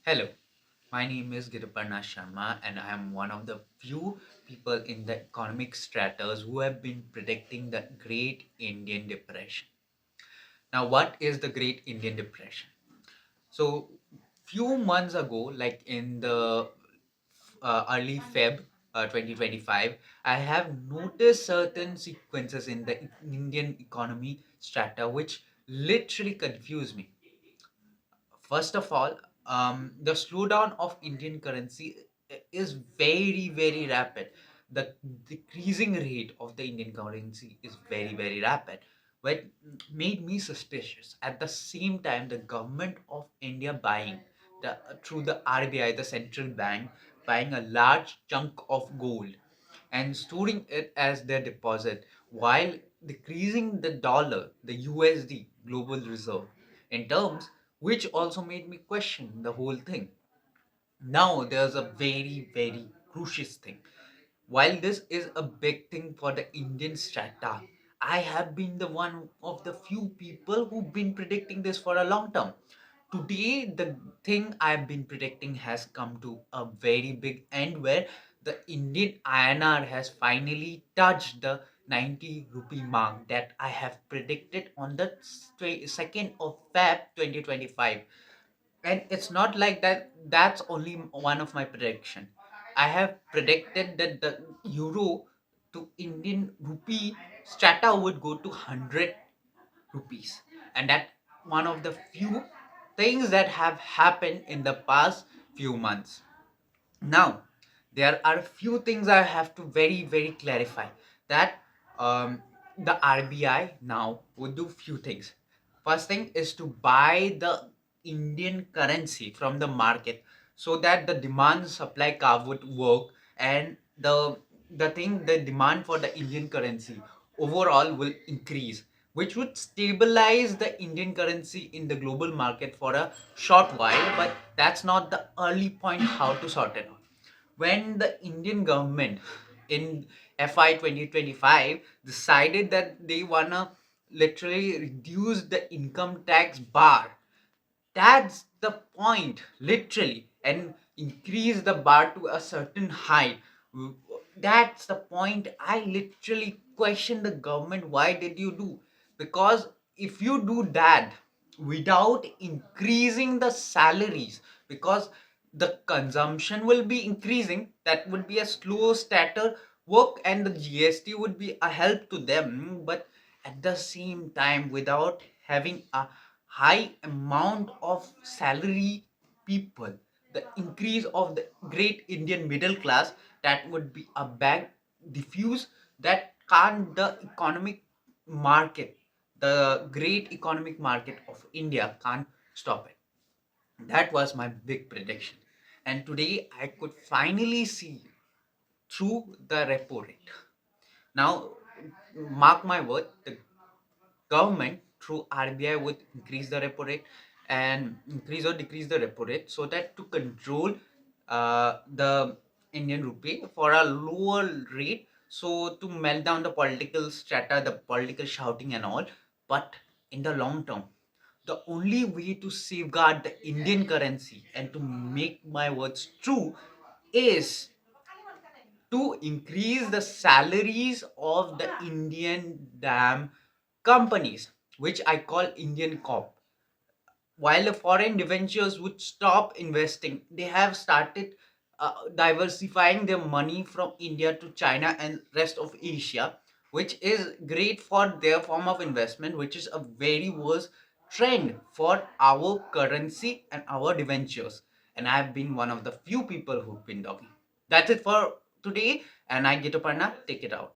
Hello, my name is Giruparna Sharma, and I am one of the few people in the economic stratas who have been predicting the Great Indian Depression. Now, what is the Great Indian Depression? So, few months ago, like in the early Feb 2025, I have noticed certain sequences in the Indian economy strata which literally confuse me. First of all, the slowdown of Indian currency is very, very rapid. The decreasing rate of the Indian currency is very, very rapid, which made me suspicious. At the same time, the government of India buying through the RBI, the central bank, buying a large chunk of gold and storing it as their deposit while decreasing the dollar, the USD, global reserve, in terms which also made me question the whole thing. Now, there's a very, very crucial thing. While this is a big thing for the Indian strata, I have been the one of the few people who've been predicting this for a long term. Today, the thing I've been predicting has come to a very big end where the Indian INR has finally touched the 90 rupee mark that I have predicted on the 2nd of Feb 2025. And it's not like that's only one of my prediction. I have predicted that the euro to Indian rupee strata would go to 100 rupees, and that one of the few things that have happened in the past few months. Now, there are a few things I have to very, very clarify that the RBI now would do few things. First thing is to buy the Indian currency from the market so that the demand supply curve would work, and the demand for the Indian currency overall will increase, which would stabilize the Indian currency in the global market for a short while. But that's not the early point how to sort it out. When the Indian government in FY 2025 decided that they wanna literally reduce the income tax bar, that's the point, literally, and increase the bar to a certain height. That's the point. I literally question the government. Why did you do? Because if you do that without increasing the salaries, because the consumption will be increasing, that would be a slow starter work, and the GST would be a help to them. But at the same time, without having a high amount of salary people, the increase of the great Indian middle class, that would be a bag diffuse that can't the economic market, the great economic market of India can't stop it. That was my big prediction, and today I could finally see through the repo rate. Now, mark my word, the government through RBI would increase the repo rate and increase or decrease the repo rate so that to control the Indian rupee for a lower rate, so to melt down the political strata, the political shouting and all. But in the long term, the only way to safeguard the Indian currency and to make my words true is to increase the salaries of the Indian dam companies, which I call Indian Corp. While the foreign debentures would stop investing, they have started diversifying their money from India to China and rest of Asia, which is great for their form of investment, which is a very worse trend for our currency and our debentures. And I have been one of the few people who've been talking. That's it for today, and I get up and take it out.